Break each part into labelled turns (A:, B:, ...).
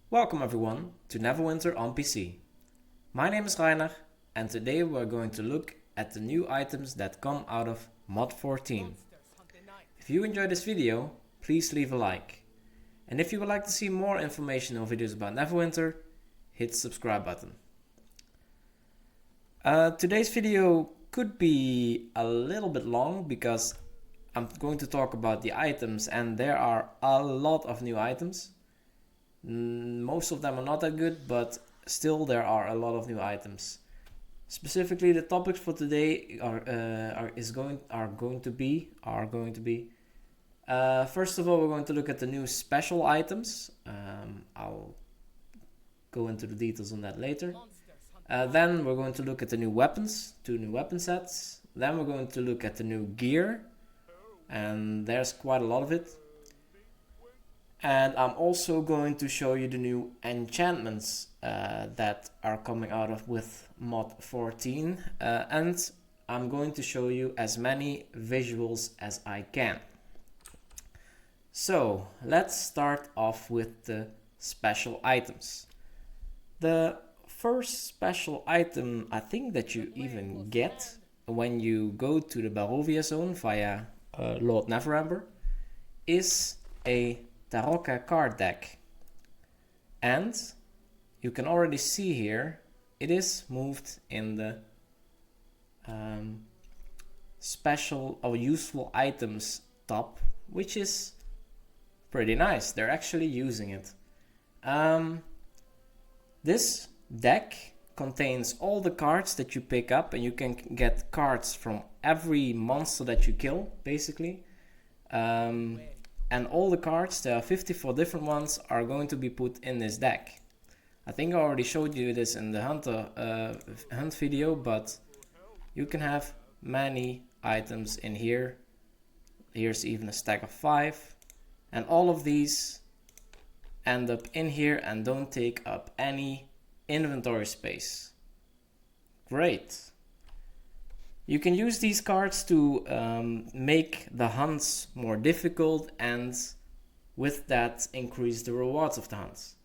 A: Welcome everyone to Neverwinter on PC. My name is Reiner and today we're going to look at the new items that come out of MOD14. If you enjoyed this video, please leave a like. And if you would like to see more information or videos about Neverwinter, hit the subscribe button. Today's video could be a little bit long because I'm going to talk about the items and there are a lot of new items. Most of them are not that good, but still there are a lot of new items. Specifically, the topics for today are going to be. First of all, we're going to look at the new special items. I'll go into the details on that later. Then we're going to look at the new weapons, 2 new weapon sets. Then we're going to look at the new gear, and there's quite a lot of it. And I'm also going to show you the new enchantments that are coming out of with MOD14, and I'm going to show you as many visuals as I can. So let's start off with the special items. The first special item I think that you even get when you go to the Barovian zone via Lord Neverwinter is a Tarokka card deck, and you can already see here it is moved in the special or useful items top, which is pretty nice. They're actually using it. This deck contains all the cards that you pick up, and you can get cards from every monster that you kill basically. And all the cards, there are 54 different ones, are going to be put in this deck. I think I already showed you this in the hunt video, but you can have many items in here. Here's even a stack of 5. And all of these end up in here and don't take up any inventory space. Great. You can use these cards to make the hunts more difficult and with that increase the rewards of the hunts.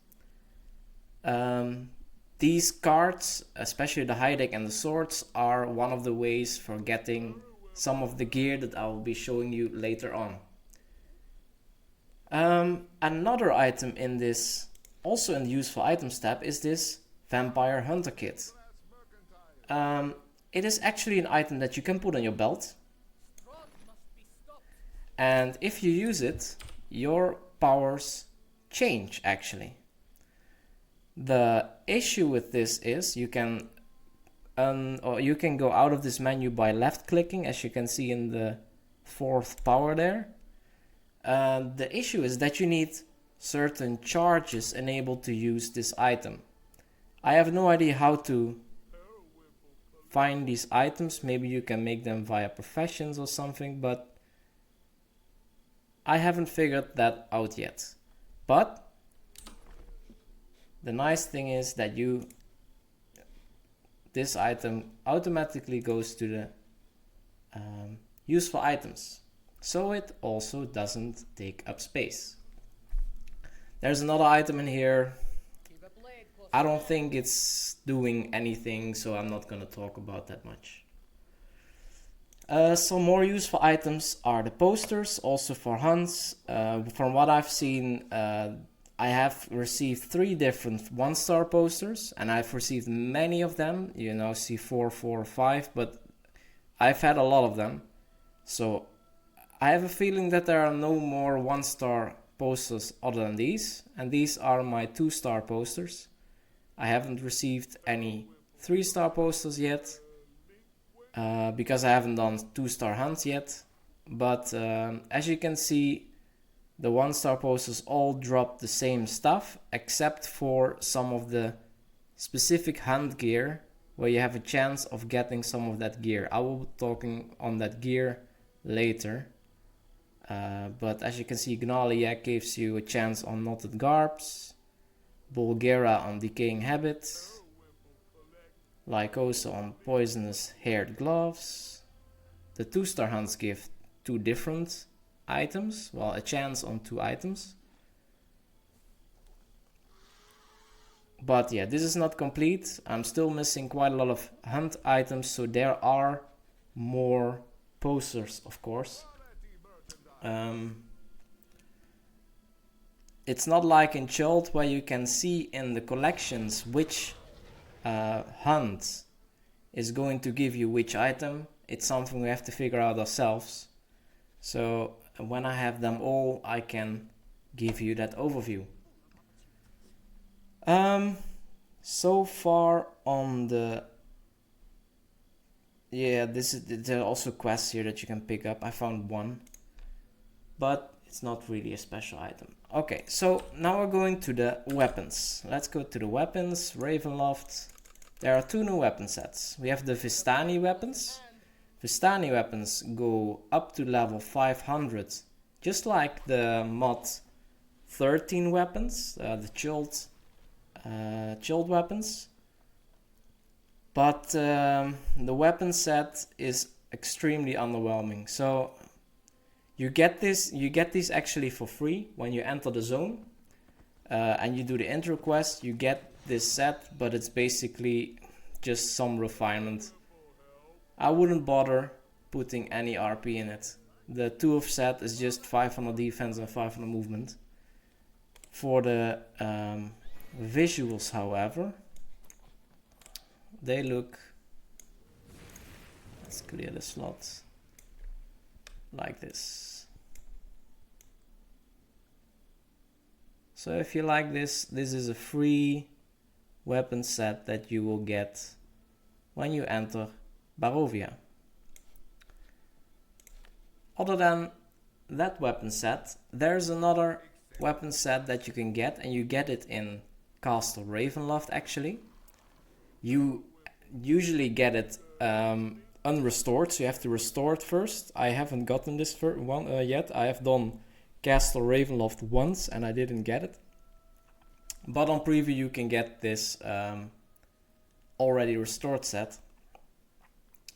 A: These cards, especially the high deck and the swords, are one of the ways for getting some of the gear that I will be showing you later on. Another item in this, also in the useful items tab, is this Vampire Hunter Kit. It is actually an item that you can put on your belt, and if you use it, your powers change actually. The issue with this is you can go out of this menu by left clicking, as you can see in the 4th power there. The issue is that you need certain charges enabled to use this item. I have no idea how to find these items. Maybe you can make them via professions or something, but I haven't figured that out yet. But the nice thing is that this item automatically goes to the useful items, so it also doesn't take up space. There's another item in here. I don't think it's doing anything, so I'm not gonna talk about that much. Some more useful items are the posters, also for hunts. From what I've seen, I have received 3 different 1-star posters, and I've received many of them. You now see 4, 4, 5, but I've had a lot of them. So I have a feeling that there are no more 1-star posters other than these, and these are my 2-star posters. I haven't received any 3-star posters yet, because I haven't done 2-star hunts yet. But as you can see, the 1-star posters all drop the same stuff, except for some of the specific hunt gear, where you have a chance of getting some of that gear. I will be talking on that gear later. But as you can see, Gnaliac gives you a chance on Knotted Garbs, Bulgara on Decaying Habits, Lycosa on Poisonous Haired Gloves. The 2-star hunts give 2 different items, well, a chance on 2 items. But yeah, this is not complete. I'm still missing quite a lot of hunt items, so there are more posters, of course. It's not like in Chult where you can see in the collections which hunt is going to give you which item. It's something we have to figure out ourselves. So when I have them all, I can give you that overview. So far on the... Yeah, there are also quests here that you can pick up. I found one, but it's not really a special item. Okay, so now we're going to the weapons. Let's go to the weapons, Ravenloft. There are two new weapon sets. We have the Vistani weapons. Vistani weapons go up to level 500, just like the MOD14 weapons, the chilled weapons. But the weapon set is extremely underwhelming. So you get these actually for free when you enter the zone, and you do the intro quest. You get this set, but it's basically just some refinement. I wouldn't bother putting any RP in it. The 2 of set is just 500 defense and 500 movement. For the visuals, however, they look... Let's clear the slots. Like this. So if you like this, this is a free weapon set that you will get when you enter Barovia. Other than that weapon set, there's another weapon set that you can get, and you get it in Castle Ravenloft actually. You usually get it unrestored, so you have to restore it first. I haven't gotten this one yet. I have done Castle Ravenloft once and I didn't get it. But on preview you can get this already restored set.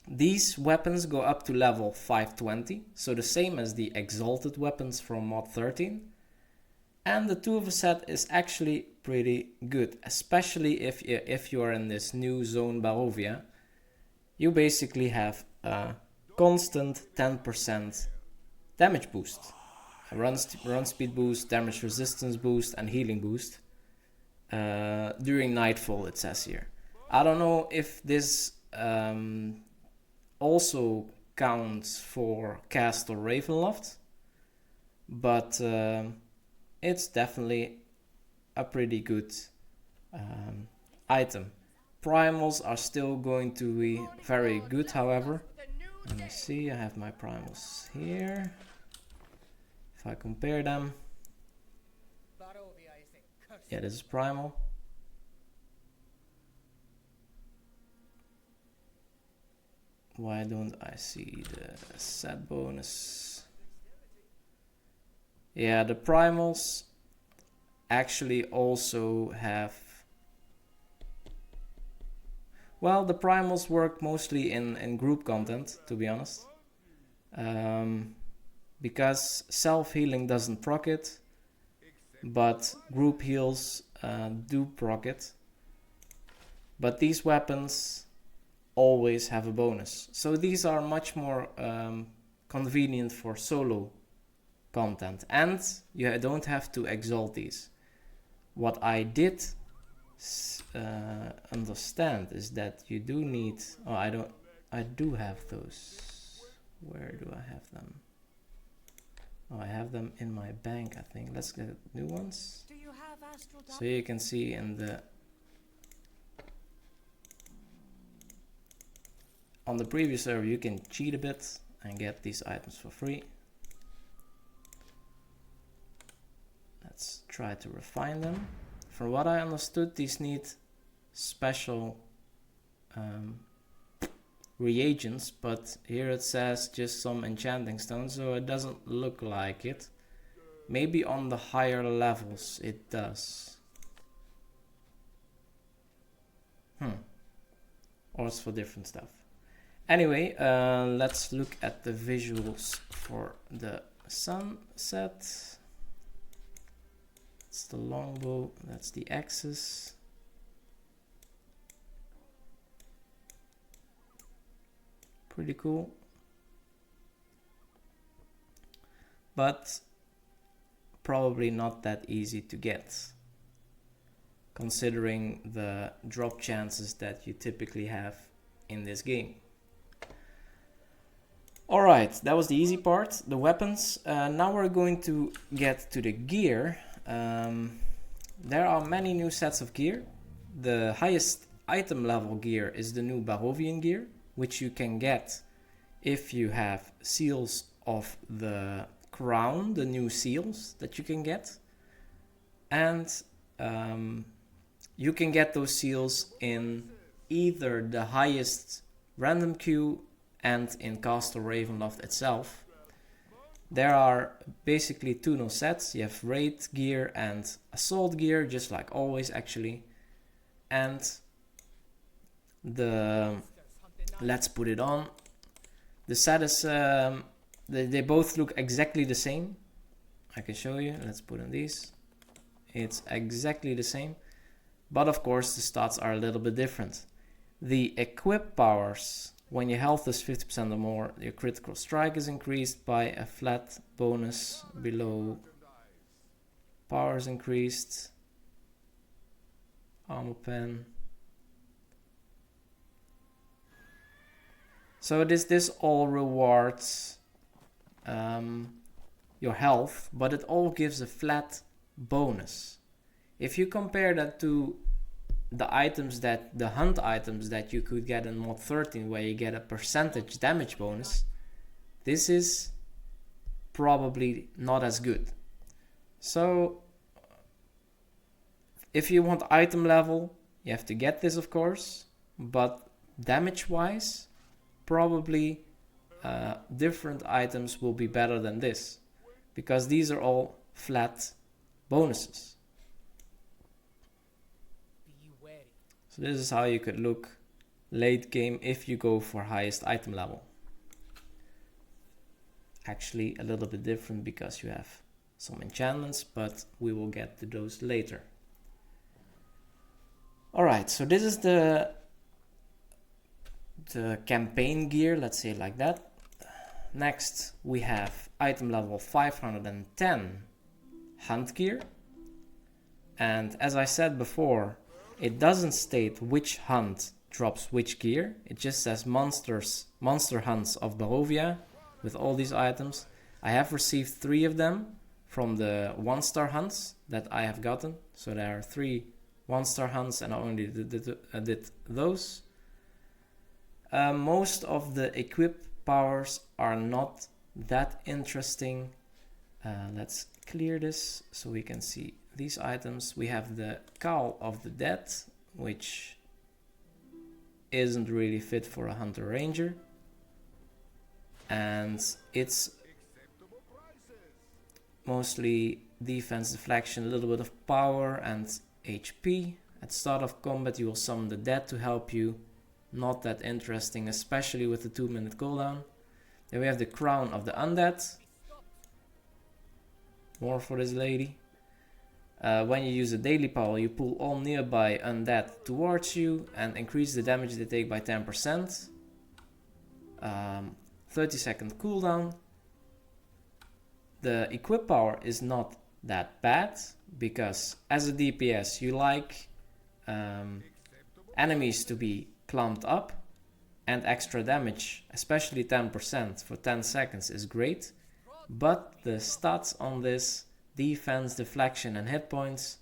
A: These weapons go up to level 520, so the same as the exalted weapons from MOD13. And the 2 of a set is actually pretty good, especially if you are in this new zone Barovia. You basically have a constant 10% damage boost, a run speed boost, damage resistance boost, and healing boost during nightfall, it says here. I don't know if this also counts for Castle Ravenloft, but it's definitely a pretty good item. Primals are still going to be very good, however. Let me see, I have my primals here. If I compare them, yeah, this is primal. Why don't I see the set bonus? Yeah, the primals actually also have... Well, the primals work mostly in group content, to be honest. Because self-healing doesn't proc it, but group heals do proc it. But these weapons always have a bonus. So these are much more convenient for solo content. And you don't have to exalt these. What I did understand is that you do need... Oh, I do have those. Where do I have them? Oh, I have them in my bank, I think. Let's get new ones. So you can see in the... On the previous server you can cheat a bit and get these items for free. Let's try to refine them. From what I understood, these need special reagents, but here it says just some enchanting stones, so it doesn't look like it. Maybe on the higher levels it does. Or it's for different stuff. Anyway, let's look at the visuals for the sunset. It's the longbow, that's the axis. pretty cool. But probably not that easy to get, considering the drop chances that you typically have in this game. Alright, that was the easy part, the weapons. Now we're going to get to the gear. There are many new sets of gear. The highest item level gear is the new Barovian gear, which you can get if you have seals of the crown, the new seals that you can get. And you can get those seals in either the highest random queue and in Castle Ravenloft itself. There are basically two new sets. You have raid gear and assault gear, just like always actually. And let's put it on. The set is they both look exactly the same. I can show you. Let's put on these. It's exactly the same, but of course the stats are a little bit different. The equip powers, when your health is 50% or more, your critical strike is increased by a flat bonus below. Powers increased. Armor pen. So this all rewards your health, but it all gives a flat bonus. If you compare that to the hunt items that you could get in MOD14, where you get a percentage damage bonus, this is probably not as good. So if you want item level, you have to get this, of course, but damage wise, probably different items will be better than this, because these are all flat bonuses. So this is how you could look late game if you go for highest item level. Actually a little bit different because you have some enchantments, but we will get to those later. Alright, so this is the campaign gear, let's say it like that. Next we have item level 510 hunt gear, and as I said before, it doesn't state which hunt drops which gear. It just says monster hunts of Barovia with all these items. I have received 3 of them from the 1-star hunts that I have gotten, so there are 3 1-star hunts and I only did those. Most of the equip powers are not that interesting. Let's clear this so we can see these items. We have the Cowl of the Dead, which isn't really fit for a hunter ranger, and it's mostly defense, deflection, a little bit of power and HP. At start of combat you will summon the dead to help you. Not that interesting, especially with the 2-minute cooldown. Then we have the Crown of the Undead. More for this lady. When you use a daily power, you pull all nearby undead towards you and increase the damage they take by 10%. 30-second cooldown. The equip power is not that bad, because as a DPS you like enemies to be clumped up, and extra damage, especially 10% for 10 seconds is great, but the stats on this, defense, deflection and hit points,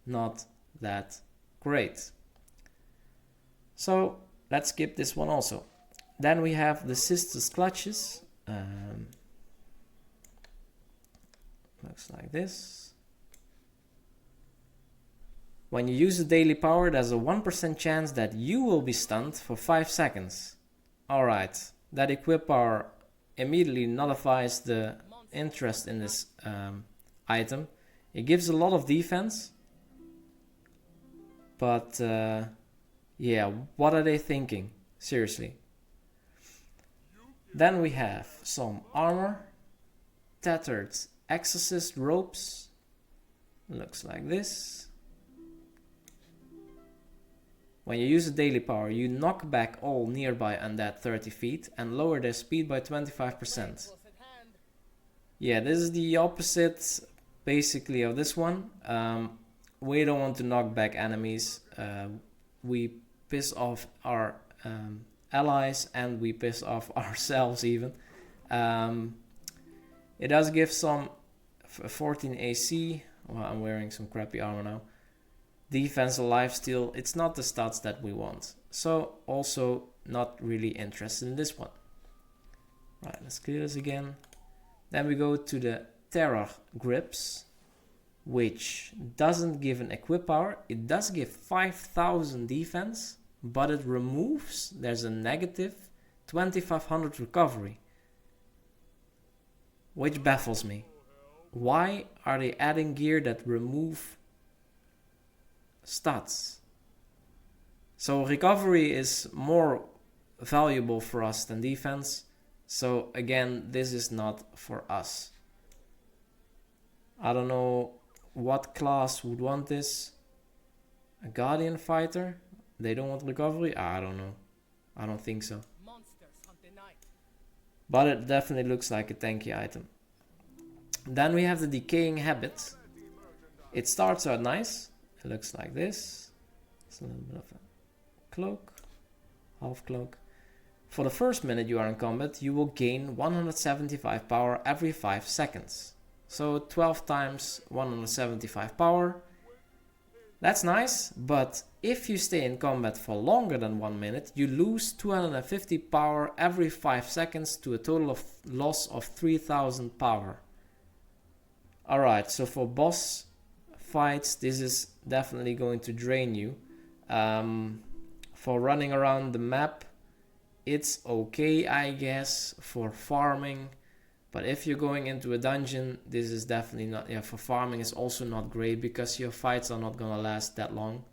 A: not that great. So let's skip this one also. Then we have the Sister's Clutches. Looks like this. When you use a daily power, there's a 1% chance that you will be stunned for 5 seconds. Alright, that equip power immediately nullifies the interest in this item. It gives a lot of defense, but yeah, what are they thinking? Seriously. Then we have some armor, tattered exorcist ropes, looks like this. When you use a daily power, you knock back all nearby undead 30 feet and lower their speed by 25%. Yeah, this is the opposite basically of this one. We don't want to knock back enemies. We piss off our allies and we piss off ourselves even. It does give some 14 AC. Well, I'm wearing some crappy armor now. Defense and lifesteal, it's not the stats that we want. So also not really interested in this one. Right, let's clear this again. Then we go to the Terror Grips, which doesn't give an equip power. It does give 5000 defense, but it removes, there's a negative 2500 recovery. Which baffles me. Why are they adding gear that remove stats? So recovery is more valuable for us than defense. So again, this is not for us. I don't know what class would want this. A Guardian fighter? They don't want recovery? I don't know. I don't think so. But it definitely looks like a tanky item. Then we have the Decaying Habit. It starts out nice. It looks like this. It's a little bit of a cloak. Half cloak. For the first minute you are in combat, you will gain 175 power every 5 seconds. So 12 times 175 power. That's nice, but if you stay in combat for longer than 1 minute, you lose 250 power every 5 seconds to a total of loss of 3000 power. Alright, so for boss fights, this is definitely going to drain you. For running around the map, it's okay, I guess, for farming. But if you're going into a dungeon, this is definitely not, yeah, for farming is also not great because your fights are not gonna last that long.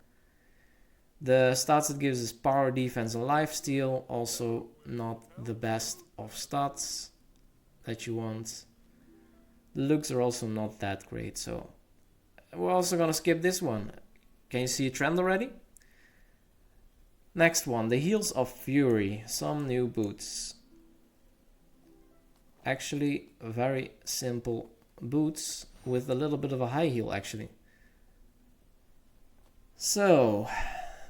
A: The stats it gives is power, defense and lifesteal, also not the best of stats that you want. The looks are also not that great, so we're also gonna skip this one. Can you see a trend already? Next one, the Heels of Fury, some new boots. Actually, very simple boots with a little bit of a high heel actually. So,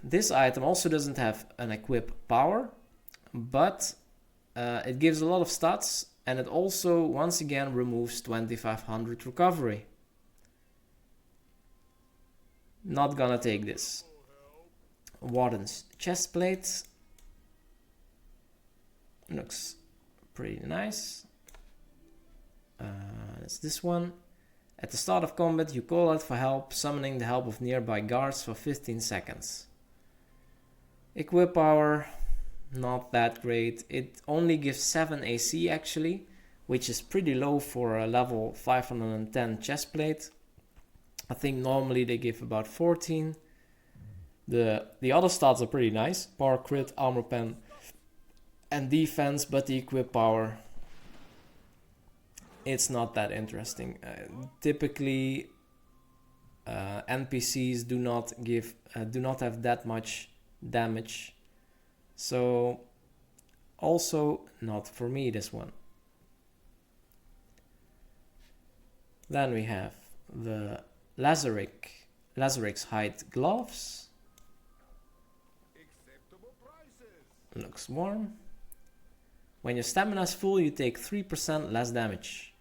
A: this item also doesn't have an equip power, but it gives a lot of stats and it also once again removes 2500 recovery. Not gonna take this. Warden's chestplate. Looks pretty nice. It's this one. At the start of combat, you call out for help, summoning the help of nearby guards for 15 seconds. Equip power, not that great. It only gives 7 AC actually, which is pretty low for a level 510 chestplate. I think normally they give about 14. The other stats are pretty nice. Power, crit, armor pen, and defense, but the equip power, it's not that interesting. Typically, NPCs do not have that much damage, so also not for me this one. Then we have the Lazarix hide gloves. Looks warm. When your stamina is full, you take 3% less damage.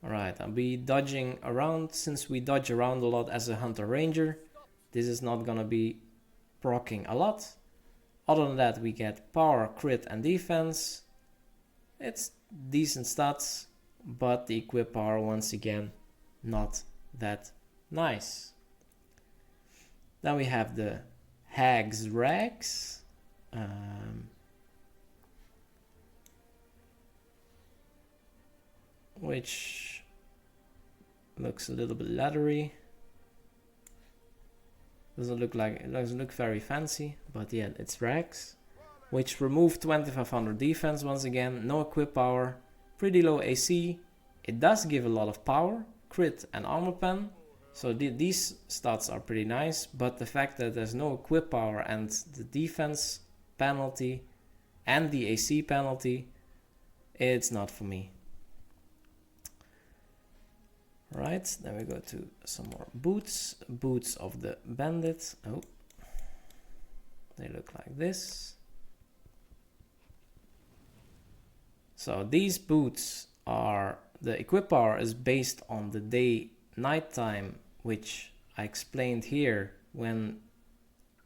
A: Alright, I'll be dodging around. Since we dodge around a lot as a hunter ranger, this is not gonna be proccing a lot. Other than that, we get power, crit and defense. It's decent stats, but the equip power once again not that nice. Then we have the Hag's Rags. Which looks a little bit leathery. Doesn't look very fancy, but yeah, it's rags. Which remove 2500 defense once again, no equip power, pretty low AC. It does give a lot of power, crit and armor pen, So these stats are pretty nice, but the fact that there's no equip power and the defense penalty and the AC penalty, it's not for me. Right, then we go to some more boots. Boots of the bandit. Oh, they look like this. So these boots are, the equip power is based on the day nighttime, which I explained here. When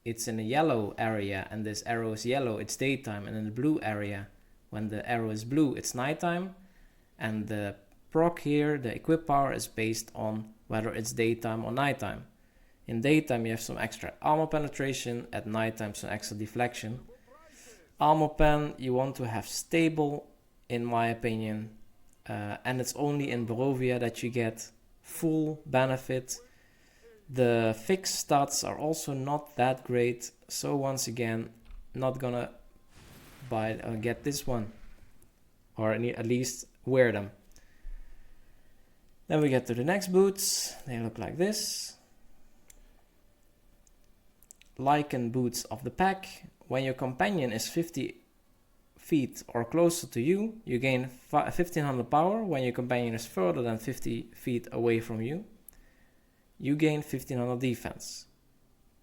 A: it's in a yellow area and this arrow is yellow, it's daytime, and in the blue area, when the arrow is blue, it's nighttime. And the proc here, the equip power, is based on whether it's daytime or nighttime. In daytime you have some extra armor penetration, at nighttime some extra deflection. Armor pen you want to have stable, in my opinion, and it's only in Barovia that you get full benefit. The fixed stats are also not that great, so once again not gonna buy get this one, or at least wear them. Then we get to the next boots. They look like this. Lichen boots of the pack. When your companion is 50 feet or closer to you, you gain 1500 power. When your companion is further than 50 feet away from you, you gain 1500 defense.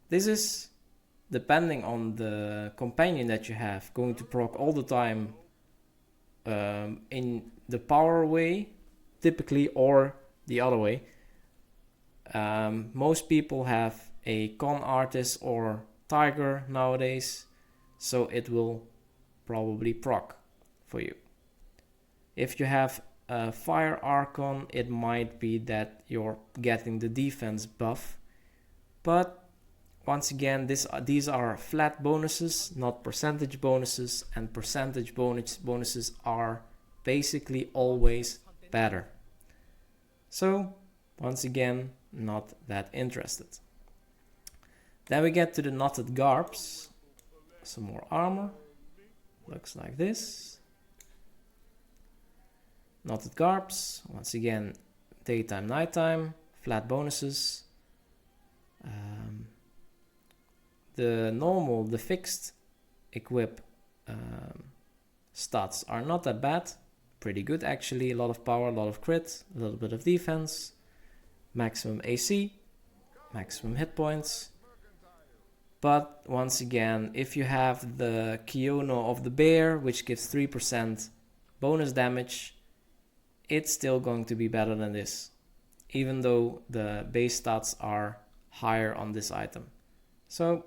A: This is, depending on the companion that you have, going to proc all the time in the power way, typically, or the other way. Most people have a con artist or tiger nowadays, so it will probably proc for you. If you have a fire archon, it might be that you're getting the defense buff, but once again, these are flat bonuses, not percentage bonuses, and percentage bonuses are basically always better. So once again, not that interested. Then we get to the knotted garbs. Some more armor. Looks like this. Knotted garbs. Once again, daytime, nighttime. Flat bonuses. The fixed equip stats are not that bad. Pretty good actually. A lot of power, a lot of crit, a little bit of defense. Maximum AC. Maximum hit points. But once again, if you have the Kiono of the bear, which gives 3% bonus damage, it's still going to be better than this, even though the base stats are higher on this item. So,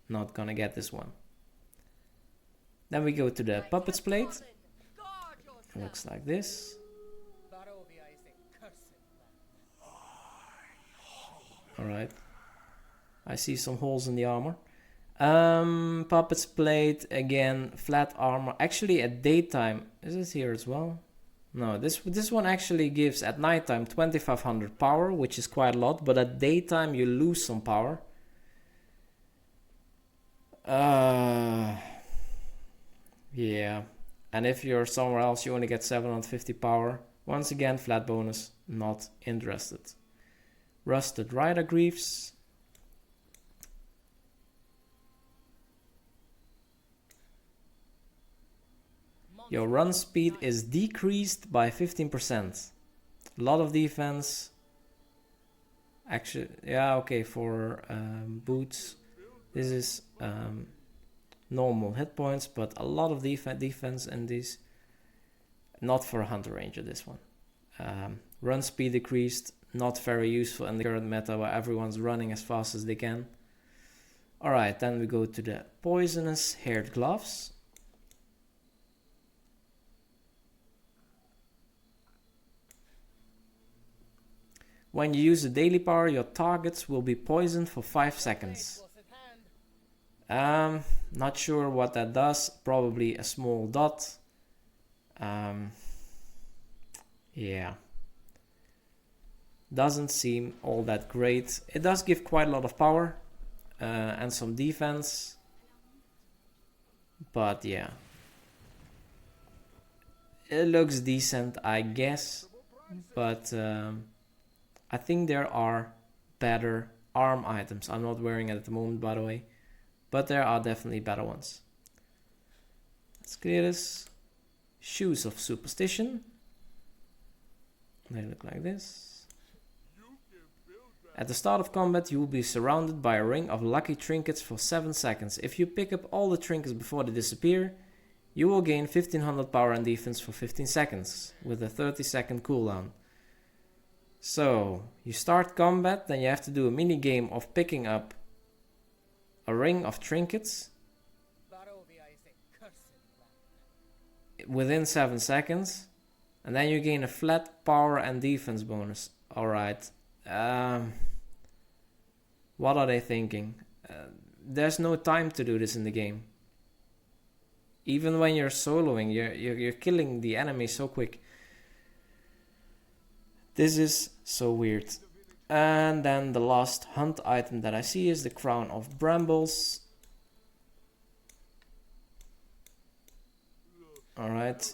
A: not gonna get this one. Then we go to the puppets plate. It looks like this. Alright. I see some holes in the armor. Puppets plate, again, flat armor. Actually, at daytime, is it here as well? No, this one actually gives at nighttime 2500 power, which is quite a lot, but at daytime you lose some power. Yeah. And if you're somewhere else, you only get 750 power. Once again, flat bonus, not interested. Rusted Rider Greaves. Your run speed is decreased by 15%. A lot of defense. Actually, yeah, okay, for boots. This is normal hit points, but a lot of defense in these. Not for a Hunter Ranger, this one. Run speed decreased, not very useful in the current meta where everyone's running as fast as they can. Alright, then we go to the poisonous haired gloves. When you use a daily power, your targets will be poisoned for 5 seconds. Not sure what that does. Probably a small dot. Yeah. Doesn't seem all that great. It does give quite a lot of power and some defense. But yeah. It looks decent, I guess. But I think there are better arm items. I'm not wearing it at the moment, by the way, but there are definitely better ones. Let's clear this. Shoes of Superstition. They look like this. At the start of combat, you will be surrounded by a ring of lucky trinkets for 7 seconds. If you pick up all the trinkets before they disappear, you will gain 1500 power and defense for 15 seconds, with a 30-second cooldown. So, you start combat, then you have to do a mini game of picking up a ring of trinkets within 7 seconds, and then you gain a flat power and defense bonus. Alright. What are they thinking? There's no time to do this in the game. Even when you're soloing, you're killing the enemy so quick. This is so weird. And then the last hunt item that I see is the Crown of Brambles. Alright.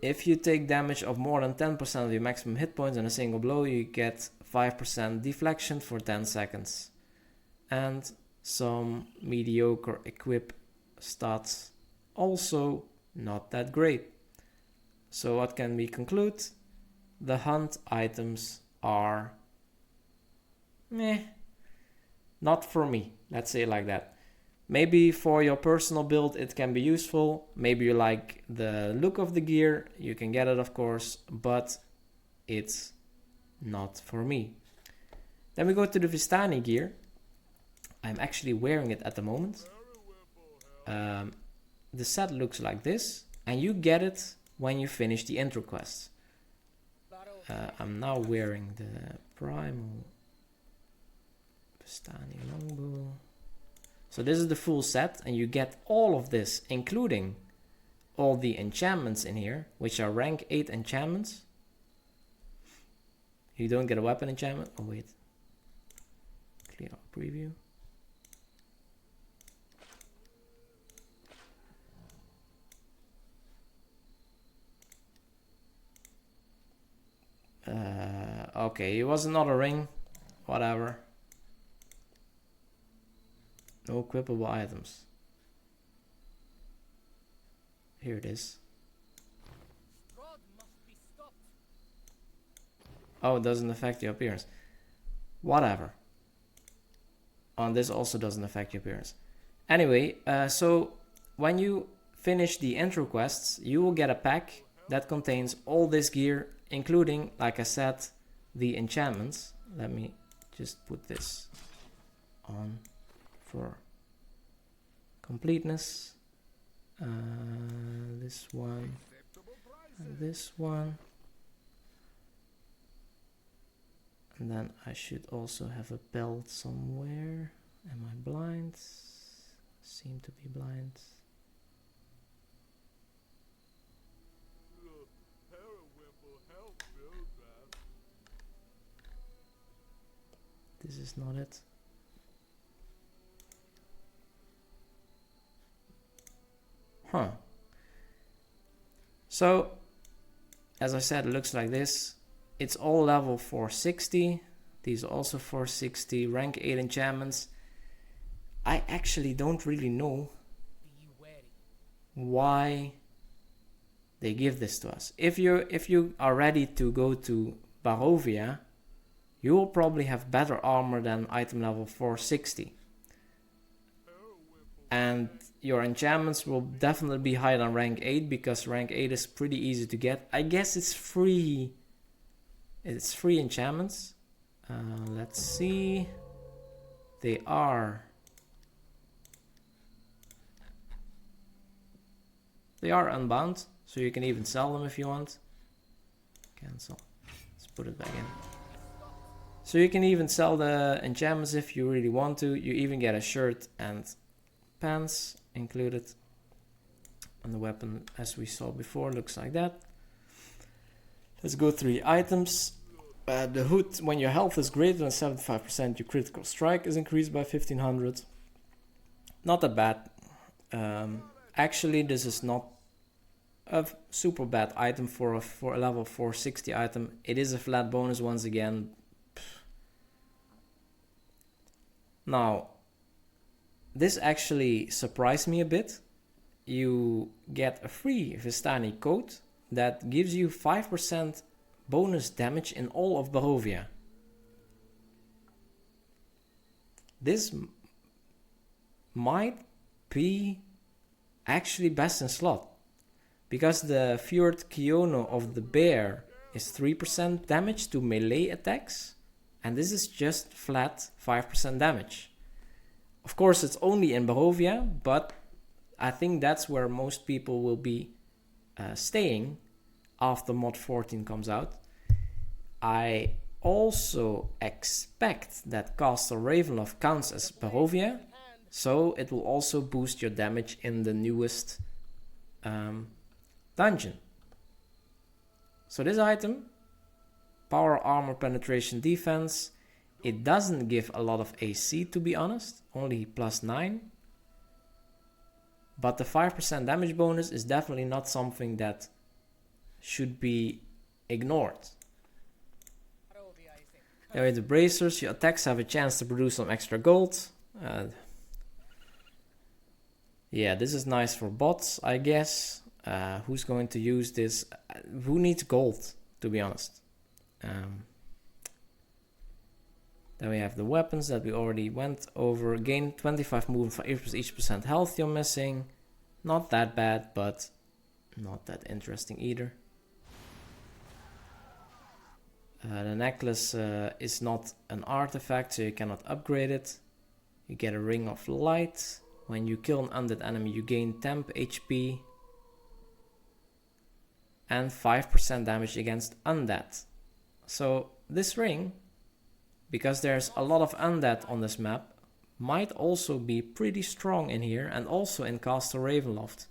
A: If you take damage of more than 10% of your maximum hit points in a single blow, you get 5% deflection for 10 seconds. And some mediocre equip stats. Also not that great. So what can we conclude? The hunt items are meh. Not for me, let's say it like that. Maybe for your personal build it can be useful. Maybe you like the look of the gear, you can get it of course, but it's not for me. Then we go to the Vistani gear. I'm actually wearing it at the moment. The set looks like this, and you get it when you finish the intro quest. I'm now wearing the Primal Vistani longbow. So this is the full set, and you get all of this, including all the enchantments in here, which are rank 8 enchantments. You don't get a weapon enchantment. Oh wait. Clear our preview. Okay, it was another ring. Whatever. No equipable items. Here it is. Oh, it doesn't affect your appearance. Whatever. Oh, this also doesn't affect your appearance. Anyway, so when you finish the intro quests, you will get a pack that contains all this gear, including, like I said, the enchantments. Let me just put this on for completeness. This one, and this one. And then I should also have a belt somewhere. Am I blind? Seem to be blind. This is not it. Huh. So, as I said, it looks like this. It's all level 460. These are also 460. Rank 8 enchantments. I actually don't really know why they give this to us. If you are ready to go to Barovia, you will probably have better armor than item level 460. And your enchantments will definitely be higher than rank 8, because rank 8 is pretty easy to get. I guess it's free. It's free enchantments. Let's see. They are unbound, so you can even sell them if you want. Cancel. Let's put it back in. So you can even sell the enchantments if you really want to. You even get a shirt and pants included. And the weapon, as we saw before, looks like that. Let's go through the items. The hood, when your health is greater than 75%, your critical strike is increased by 1500. Not that bad. Actually, this is not a super bad item for a level 460 item. It is a flat bonus once again. Now, this actually surprised me a bit. You get a free Vistani coat that gives you 5% bonus damage in all of Barovia. This might be actually best in slot, because the Fjord Kiono of the bear is 3% damage to melee attacks, and this is just flat 5% damage. Of course, it's only in Barovia, but I think that's where most people will be staying after Mod 14 comes out. I also expect that Castle Ravenloft counts as Barovia, so it will also boost your damage in the newest dungeon. So this item, power, armor, penetration, defense, it doesn't give a lot of AC, to be honest, only +9. But the 5% damage bonus is definitely not something that should be ignored. Then we have the bracers. Your attacks have a chance to produce some extra gold. Yeah, this is nice for bots, I guess. Who's going to use this? Who needs gold, to be honest? Then we have the weapons that we already went over. Gain 25 movement for each percent health you're missing. Not that bad, but not that interesting either. The necklace is not an artifact, so you cannot upgrade it. You get a ring of light. When you kill an undead enemy, you gain 10 HP. And 5% damage against undead. So this ring, because there's a lot of undead on this map, might also be pretty strong in here, and also in Castle Ravenloft.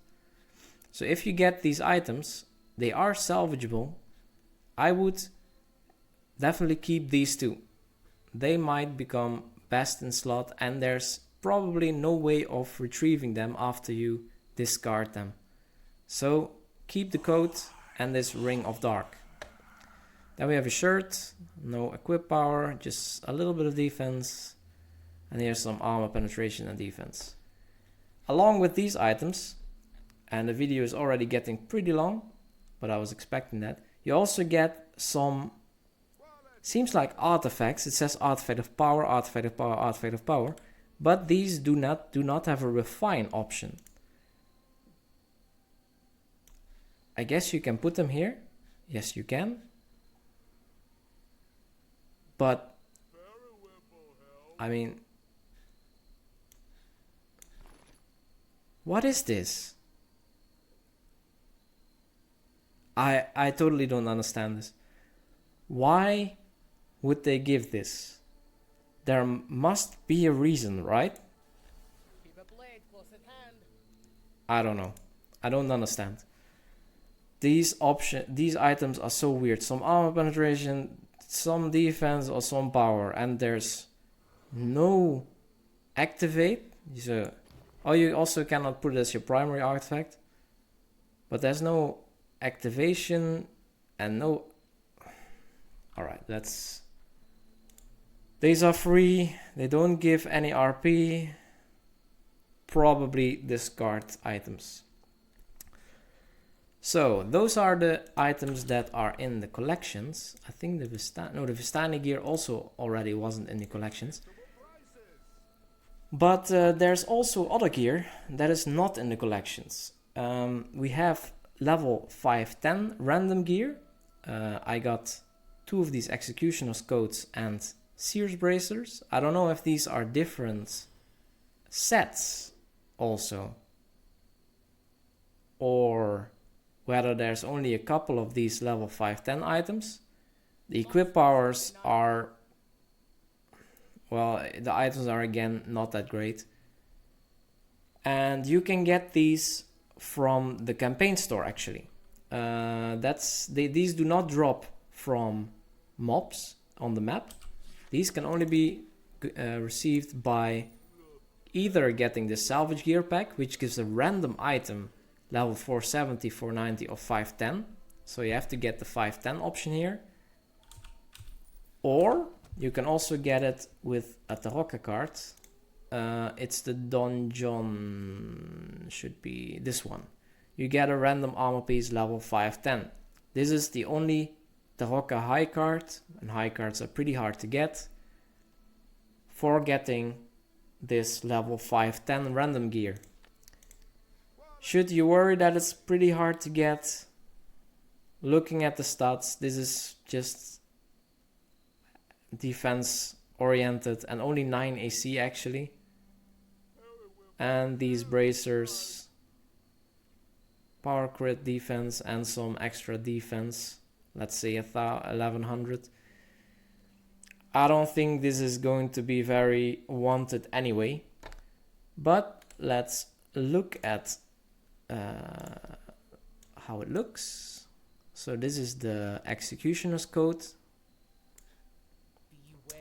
A: So if you get these items, they are salvageable. I would definitely keep these two. They might become best in slot, and there's probably no way of retrieving them after you discard them. So keep the coat and this Ring of Dark. Then we have a shirt, no equip power, just a little bit of defense. And here's some armor penetration and defense. Along with these items, and the video is already getting pretty long, but I was expecting that, you also get some, seems like artifacts. It says artifact of power, artifact of power, artifact of power, but these do not have a refine option. I guess you can put them here. Yes, you can. But I mean, what is this? I totally don't understand this. Why would they give this? There must be a reason, right? I don't know. I don't understand. These items are so weird. Some armor penetration, some defense, or some power, and there's no activate. So, oh, you also cannot put it as your primary artifact, but there's no activation and no. All right, let's. These are free. They don't give any RP. Probably discard items. So those are the items that are in the collections. I think the Vistani gear also already wasn't in the collections. But there's also other gear that is not in the collections. We have level 510 random gear. I got 2 of these Executioner's coats and Seer's bracers. I don't know if these are different sets also, or whether there's only a couple of these level 510 items. The equip powers are, well, the items are again not that great. And you can get these from the campaign store actually. These do not drop from mobs on the map. These can only be received by either getting the salvage gear pack, which gives a random item level 470, 490 or 510. So you have to get the 510 option here. Or you can also get it with a Tarokka card. it's the donjon, should be this one. You get a random armor piece level 510. This is the only Tarokka high card, and high cards are pretty hard to get, for getting this level 510 random gear. Should you worry that it's pretty hard to get, looking at the stats, this is just defense oriented and only 9 AC actually. And these bracers, power crit defense and some extra defense, let's say 1100. I don't think this is going to be very wanted anyway, but let's look at how it looks. So this is the executioner's code,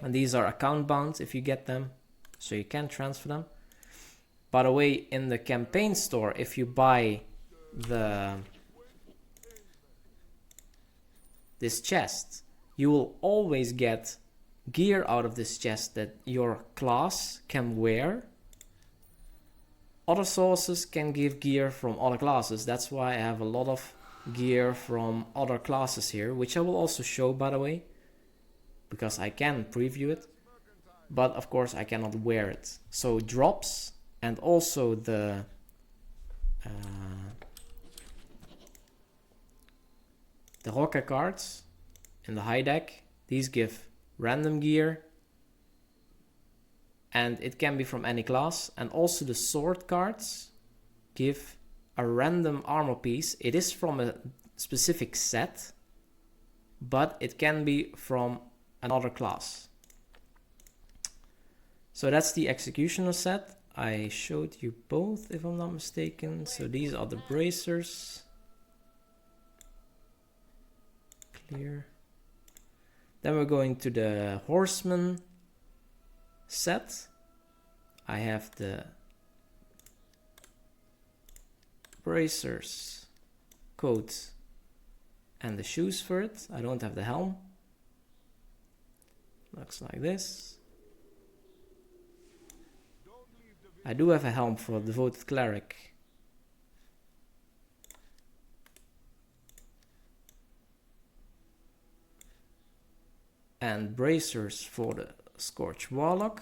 A: and these are account bound if you get them, so you can transfer them. By the way, in the campaign store, if you buy this chest, you will always get gear out of this chest that your class can wear. Other sources can give gear from other classes. That's why I have a lot of gear from other classes here, which I will also show, by the way, because I can preview it, but of course I cannot wear it. So drops and also the Roca cards in the high deck, these give random gear, and it can be from any class. And also the sword cards give a random armor piece. It is from a specific set, but it can be from another class. So that's the executioner set. I showed you both, if I'm not mistaken. So these are the bracers. Clear. Then we're going to the horseman set. I have the bracers, coat, and the shoes for it. I don't have the helm. Looks like this. I do have a helm for devoted cleric. And bracers for the Scorch Warlock.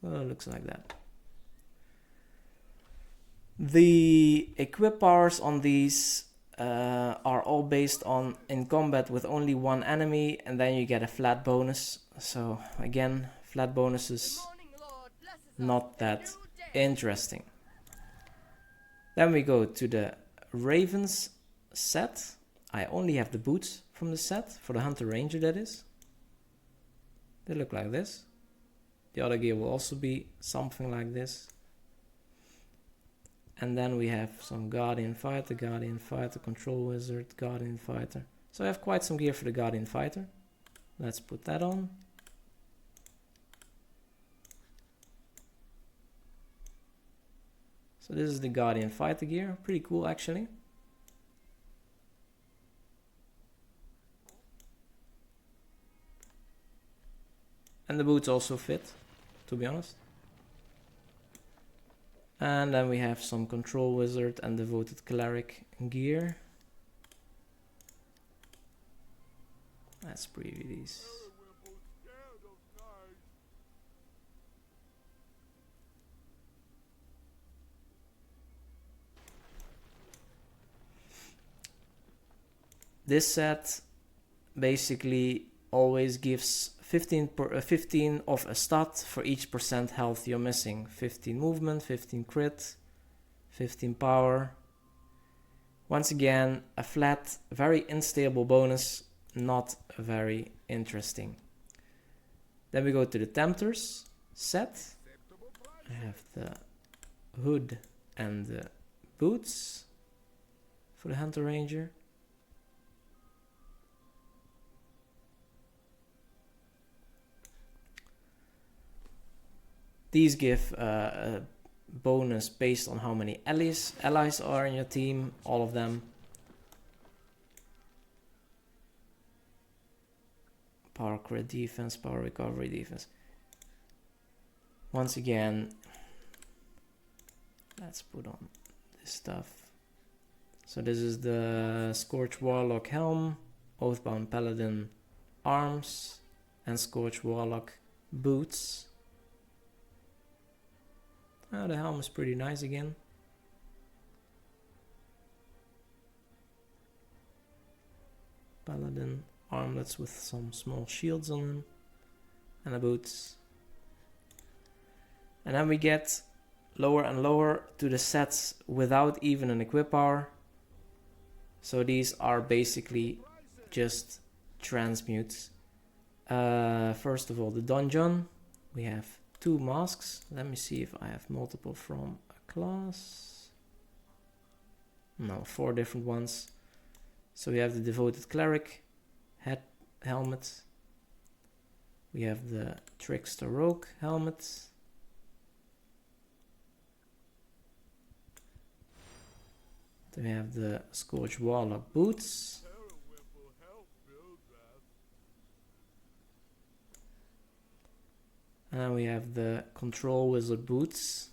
A: So it looks like that. The equip powers on these are all based on in combat with only one enemy, and then you get a flat bonus. So again, flat bonuses, not that interesting. Then we go to the Ravens set. I only have the boots from the set, for the Hunter Ranger that is. They look like this. The other gear will also be something like this. And then we have some Guardian Fighter, Control Wizard, Guardian Fighter. So I have quite some gear for the Guardian Fighter. Let's put that on. So this is the Guardian Fighter gear. Pretty cool actually. And the boots also fit, to be honest. And then we have some Control Wizard and Devoted Cleric gear. Let's preview these. This set basically always gives 15 of a stat for each % health you're missing. 15 movement, 15 crit, 15 power. Once again, a flat, very unstable bonus, not very interesting. Then we go to the Tempters set. I have the hood and the boots for the Hunter Ranger. These give a bonus based on how many allies are in your team, all of them. Power crit defense, power recovery defense. Once again, let's put on this stuff. So this is the Scorch Warlock helm, Oathbound Paladin arms, and Scorch Warlock boots. Oh, the helm is pretty nice again. Paladin armlets with some small shields on them, and the boots. And then we get lower and lower to the sets without even an equip power. So these are basically just transmutes. First of all, the dungeon. We have 2 masks. Let me see if I have multiple from a class. No, 4 different ones. So we have the Devoted Cleric head helmet. We have the Trickster Rogue helmet. Then we have the Scorch Warlock boots. And then we have the Control Wizard boots.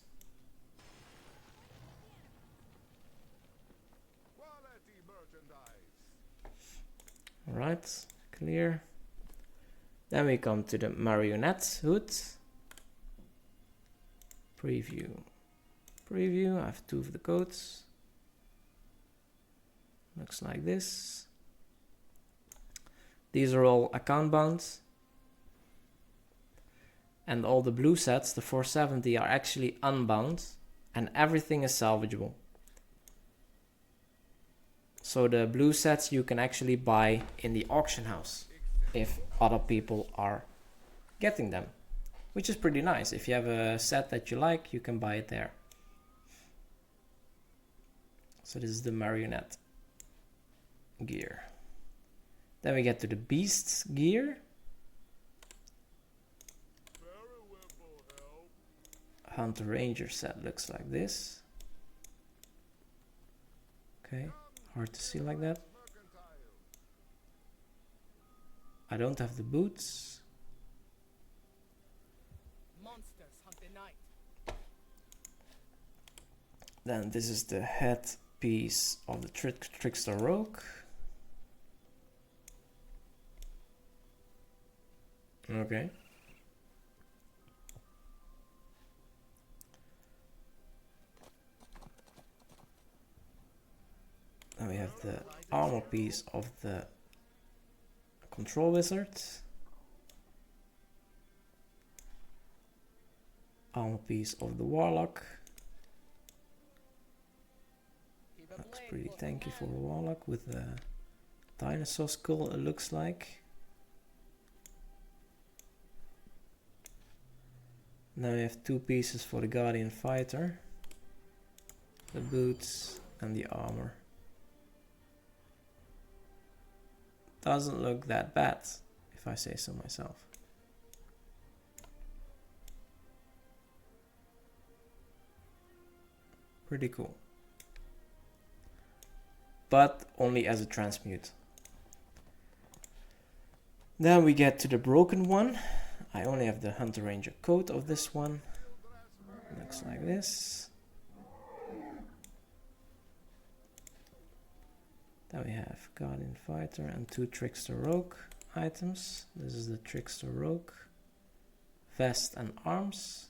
A: Alright, clear. Then we come to the Marionette hood. Preview. Preview, I have 2 of the coats. Looks like this. These are all account bound. And all the blue sets, the 470, are actually unbound. And everything is salvageable. So the blue sets you can actually buy in the auction house if other people are getting them, which is pretty nice. If you have a set that you like, you can buy it there. So this is the Marionette gear. Then we get to the Beasts gear. Hunter Ranger set looks like this. Okay. Hard to see like that. I don't have the boots.
B: Monsters hunt the night.
A: Then this is the headpiece of the Trickster Rogue. Okay. Then we have the armor piece of the Control Wizard. Armor piece of the Warlock. Looks pretty tanky for a Warlock with a dinosaur skull, it looks like. Now we have 2 pieces for the Guardian Fighter. The boots and the armor. Doesn't look that bad, if I say so myself. Pretty cool. But only as a transmute. Then we get to the broken one. I only have the Hunter Ranger coat of this one. Looks like this. Then we have Guardian Fighter and 2 Trickster Rogue items. This is the Trickster Rogue vest and arms.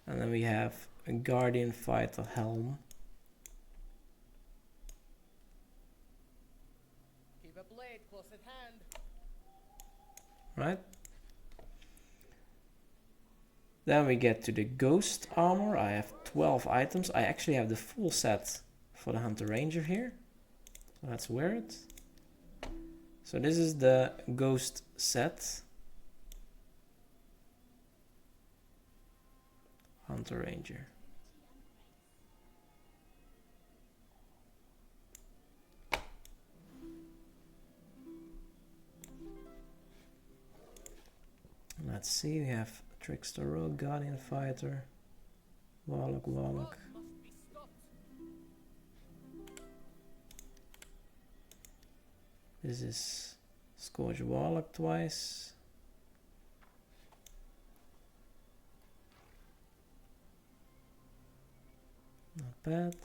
A: And then we have a Guardian Fighter helm.
B: Keep a blade close at hand.
A: Right? Then we get to the Ghost armor. I have 12 items. I actually have the full set for the Hunter Ranger here. So let's wear it. So this is the Ghost set. Hunter Ranger. Let's see, we have Trickster Rogue, Guardian Fighter, Warlock. This is Scourge Warlock twice. Not bad.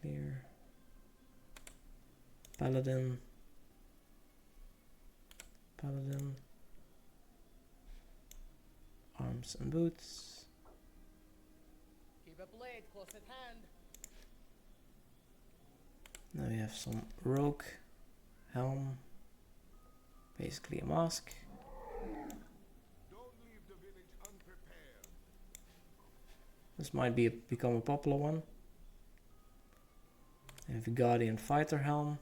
A: Clear. Paladin. Paladin. Arms and boots.
B: Keep a blade close at hand.
A: Now we have some rogue helm. Basically a mask.
C: Don't leave the village unprepared.
A: This might become a popular one. We have a Guardian Fighter helm.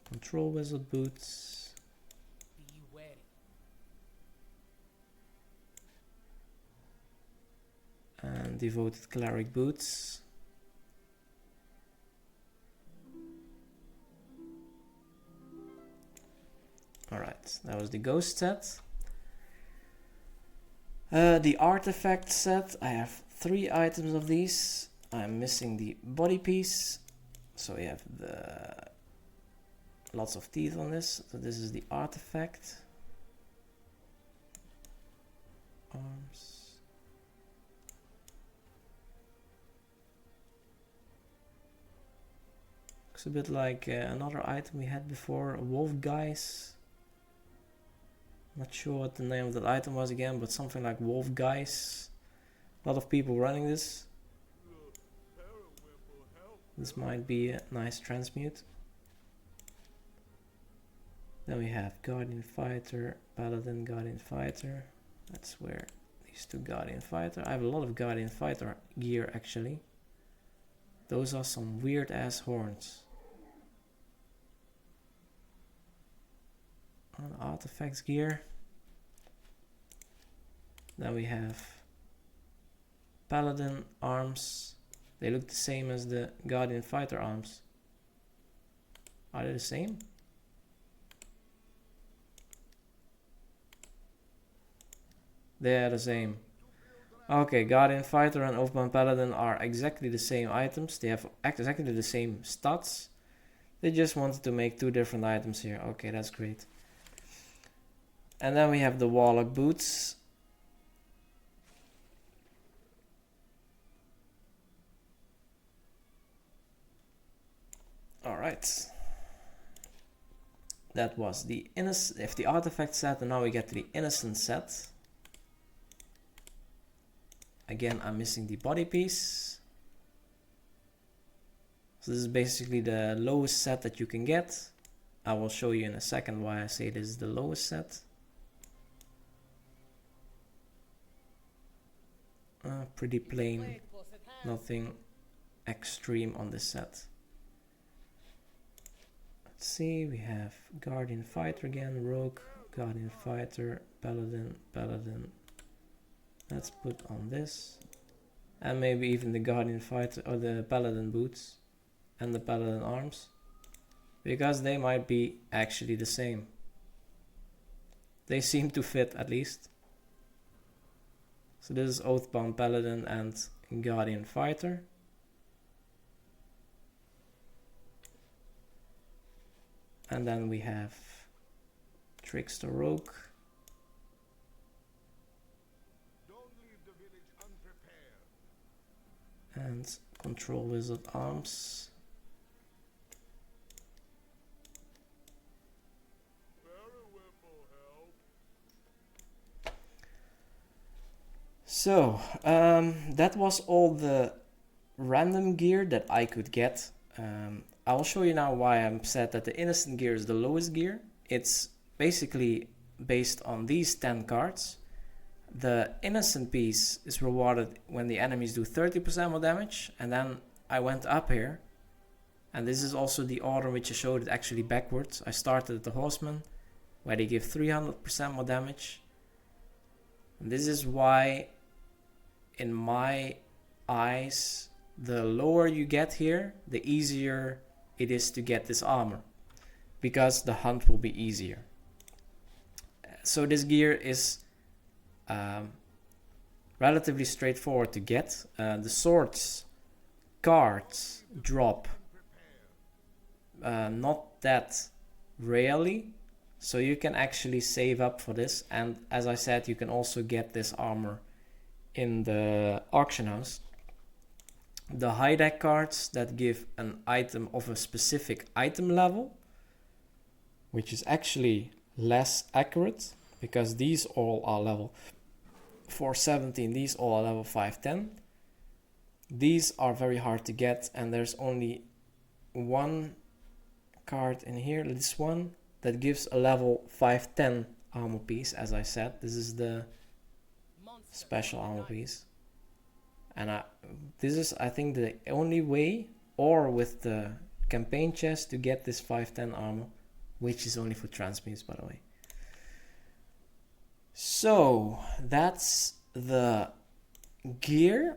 A: Control Wizard boots.
B: Be wary.
A: And Devoted Cleric boots. Alright, that was the ghost set. The artifact set, I have 3 items of these. I'm missing the body piece. So we have the lots of teeth on this. So this is the artifact. Arms. Looks a bit like another item we had before, wolf guys. Not sure what the name of that item was again, but something like wolf guys. A lot of people running this. This might be a nice transmute. Then we have Guardian Fighter, Paladin, Guardian Fighter. That's where these 2 Guardian Fighter. I have a lot of Guardian Fighter gear actually. Those are some weird ass horns. Artifacts gear. Then we have Paladin arms. They look the same as the Guardian Fighter arms. Are they the same? They are the same. Okay, Guardian Fighter and Oathbound Paladin are exactly the same items. They have exactly the same stats. They just wanted to make 2 different items here. Okay, that's great. And then we have the Warlock boots. Alright. That was the artifact set, and now we get to the innocent set. Again, I'm missing the body piece. So this is basically the lowest set that you can get. I will show you in a second why I say this is the lowest set. Pretty plain,
B: Blade close at hand.
A: nothing extreme on this set. Let's see, we have Guardian Fighter again, Rogue, Guardian Fighter, Paladin, Paladin. Let's put on this. And maybe even the Guardian Fighter or the Paladin boots and the Paladin arms. Because they might be actually the same. They seem to fit at least. So this is Oathbound Paladin and Guardian Fighter. And then we have Trickster Rogue.
C: Don't leave the village unprepared.
A: And Control Wizard Arms. So, that was all the random gear that I could get. I will show you now why I'm sad that the innocent gear is the lowest gear. It's basically based on these 10 cards. The innocent piece is rewarded when the enemies do 30% more damage, and then I went up here, and this is also the order which I showed it actually backwards. I started at the Horseman, where they give 300% more damage. And this is why, in my eyes, the lower you get here, the easier it is to get this armor, because the hunt will be easier. So this gear is relatively straightforward to get. The swords cards drop not that rarely, so you can actually save up for this. And as I said, you can also get this armor in the auction house. The high deck cards that give an item of a specific item level, which is actually less accurate because these all are level 417, these all are level 510. These are very hard to get, and there's only one card in here, this one, that gives a level 510 armor piece. As I said, this is the special armor piece, and this is, I think, the only way, or with the campaign chest, to get this 510 armor, which is only for transmutes, by the way. So that's the gear.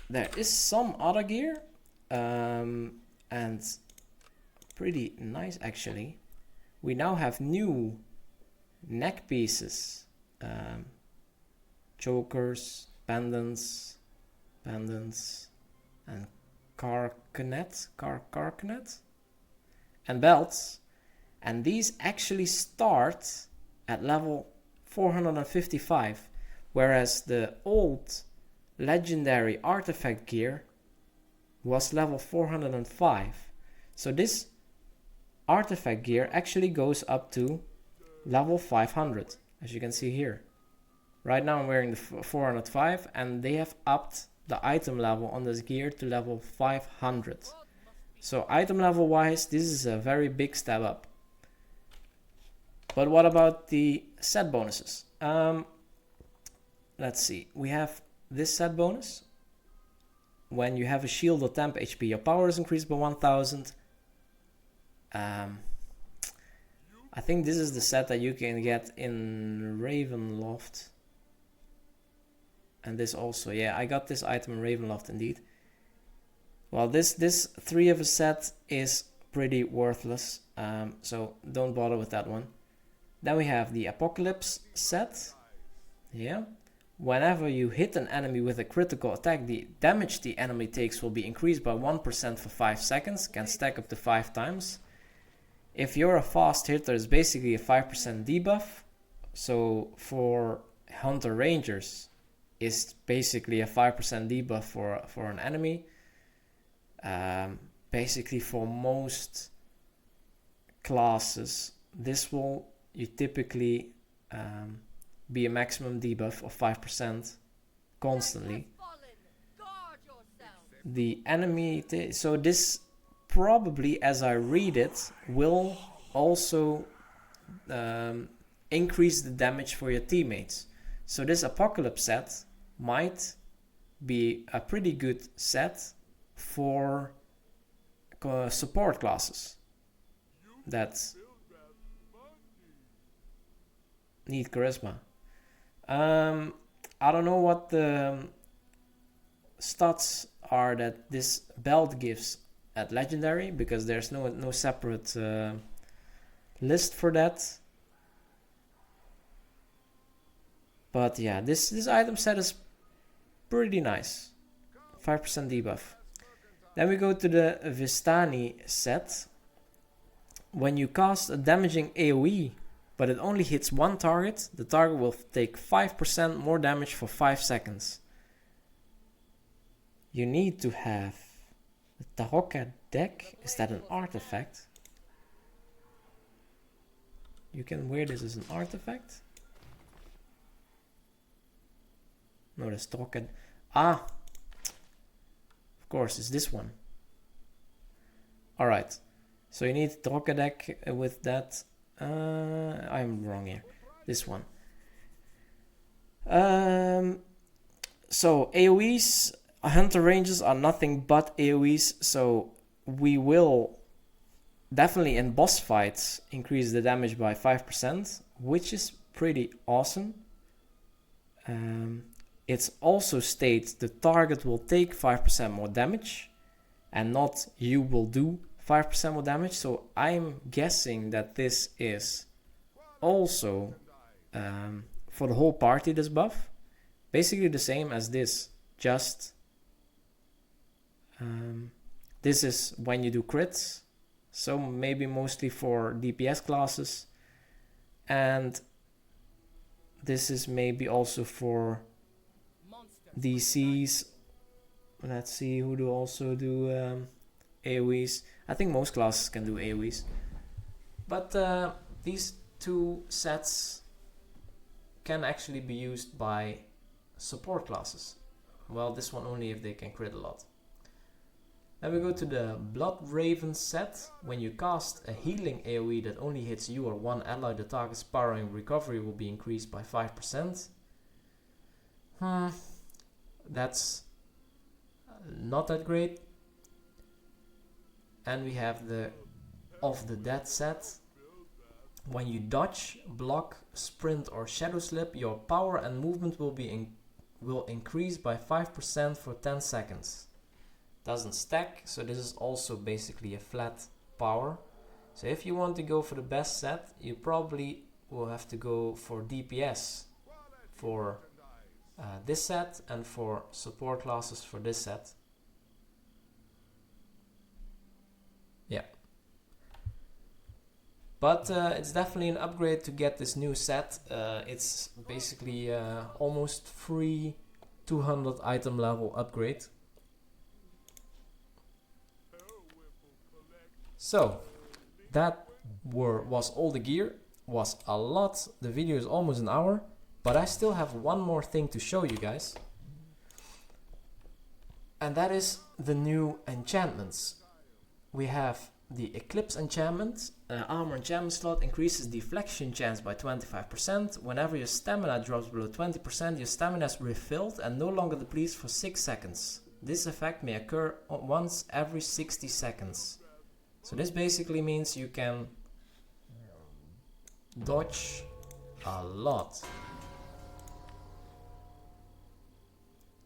A: There is some other gear, and pretty nice actually. We now have new neck pieces, chokers, pendants, and carcanet, and belts. And these actually start at level 455, whereas the old legendary artifact gear was level 405. So this artifact gear actually goes up to level 500, as you can see here. Right now I'm wearing the 405, and they have upped the item level on this gear to level 500. So item level wise, this is a very big step up. But what about the set bonuses? Let's see. We have this set bonus. When you have a shield or temp HP, your power is increased by 1000. I think this is the set that you can get in Ravenloft. And this also, yeah, I got this item in Ravenloft indeed. Well, this 3 of a set is pretty worthless, so don't bother with that one. Then we have the Apocalypse set. Yeah. Whenever you hit an enemy with a critical attack, the damage the enemy takes will be increased by 1% for 5 seconds, can stack up to 5 times. If you're a fast hitter, it's basically a 5% debuff. So for Hunter Rangers, it's basically a 5% debuff for an enemy. Basically for most classes, this will you typically be a maximum debuff of 5% constantly. The enemy, so this probably, as I read it, will also increase the damage for your teammates. So this Apocalypse set might be a pretty good set for support classes that need charisma. I don't know what the stats are that this belt gives at legendary, because there's no separate list for that. But yeah, this item set is pretty nice. 5% debuff. Then we go to the Vistani set. When you cast a damaging AoE, but it only hits one target, the target will take 5% more damage for 5 seconds. You need to have the Tahoka deck. Is that an artifact? You can wear this as an artifact? No, that's Tahoka. Ah! Of course, it's this one. Alright. So you need Tahoka deck with that. I'm wrong here. This one. So AoEs, Hunter Ranges are nothing but AoEs, so we will definitely in boss fights increase the damage by 5%, which is pretty awesome. It also states the target will take 5% more damage, and not you will do 5% more damage. So I'm guessing that this is also for the whole party, this buff. basically the same as this, just this is when you do crits, so maybe mostly for DPS classes, and this is maybe also for
B: Monster.
A: DCs. Let's see who do also do AoEs. I think most classes can do AoEs, but these two sets can actually be used by support classes. Well, this one only if they can crit a lot. Then we go to the Blood Raven set. When you cast a healing AoE that only hits you or one ally, the target's power and recovery will be increased by 5%. That's not that great. And we have the Of the Dead set. When you dodge, block, sprint or shadow slip, your power and movement will increase by 5% for 10 seconds. Doesn't stack, so this is also basically a flat power. So if you want to go for the best set, you probably will have to go for DPS for this set and for support classes for this set. Yeah. But it's definitely an upgrade to get this new set. It's basically almost free 200 item level upgrade. So that was all the gear. Was a lot. The video is almost an hour, but I still have one more thing to show you guys, and that is the new enchantments. We have the Eclipse enchantment. Armor enchantment slot increases deflection chance by 25%. Whenever your stamina drops below 20%, your stamina is refilled and no longer depletes for 6 seconds. This effect may occur once every 60 seconds. So this basically means you can dodge a lot.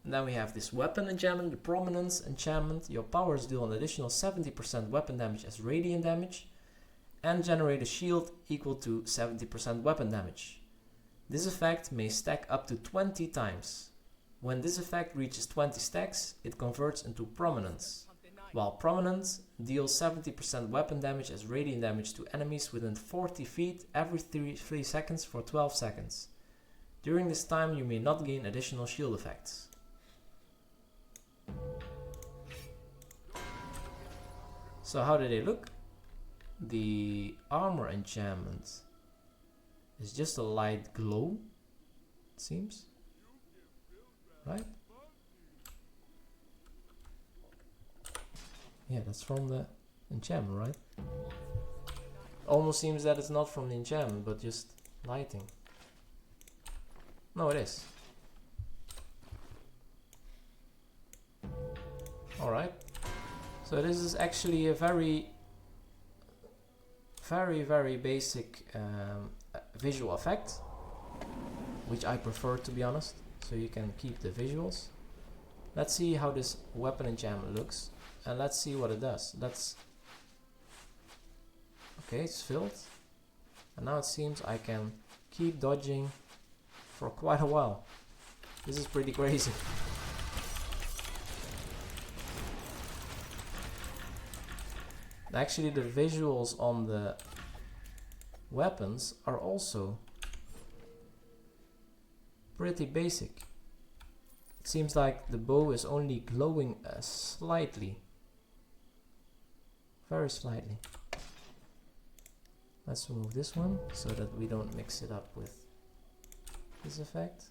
A: And then we have this weapon enchantment, the Prominence enchantment. Your powers deal an additional 70% weapon damage as radiant damage and generate a shield equal to 70% weapon damage. This effect may stack up to 20 times. When this effect reaches 20 stacks, it converts into Prominence. While Prominence deals 70% weapon damage as radiant damage to enemies within 40 feet every 3 seconds for 12 seconds. During this time you may not gain additional shield effects. So how do they look? The armor enchantment is just a light glow, it seems, right? Yeah, that's from the enchantment, right? Almost seems that it's not from the enchantment, but just lighting. No, it is. Alright. So this is actually a very basic visual effect, which I prefer, to be honest. So you can keep the visuals. Let's see how this weapon enchantment looks. And let's see what it does. Okay, it's filled. And now it seems I can keep dodging for quite a while. This is pretty crazy. Actually, the visuals on the weapons are also pretty basic. It seems like the bow is only glowing slightly. Very slightly. Let's remove this one so that we don't mix it up with this effect.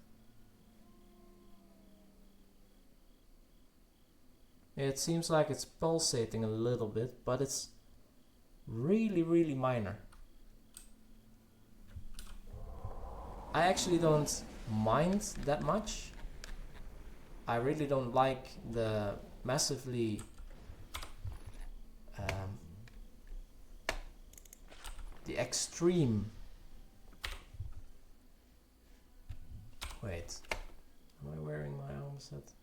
A: It seems like it's pulsating a little bit, but it's really minor. I actually don't mind that much. I really don't like the massively the extreme. Wait, am I wearing my armor set?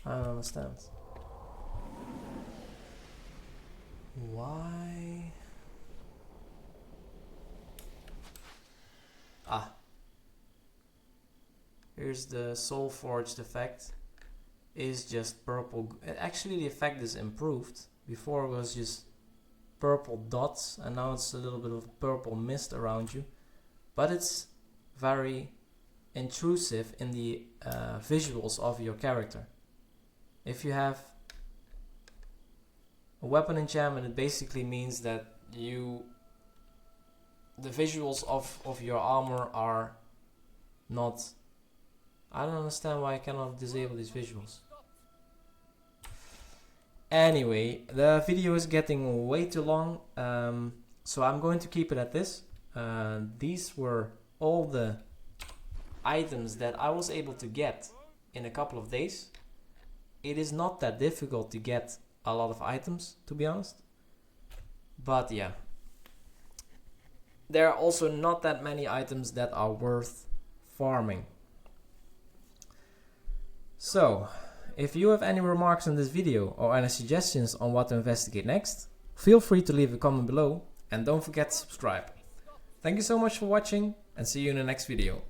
A: I don't understand. Why? Ah. Here's the Soul Forged effect. Is just purple. Actually, the effect is improved. Before it was just purple dots, and now it's a little bit of purple mist around you. But it's very intrusive in the visuals of your character. If you have a weapon enchantment, it basically means that the visuals of your armor are not. I don't understand why I cannot disable these visuals. Anyway, the video is getting way too long, so I'm going to keep it at this. These were all the items that I was able to get in a couple of days. It is not that difficult to get a lot of items, to be honest. But yeah. There are also not that many items that are worth farming. So, if you have any remarks on this video or any suggestions on what to investigate next, feel free to leave a comment below and don't forget to subscribe. Thank you so much for watching and see you in the next video.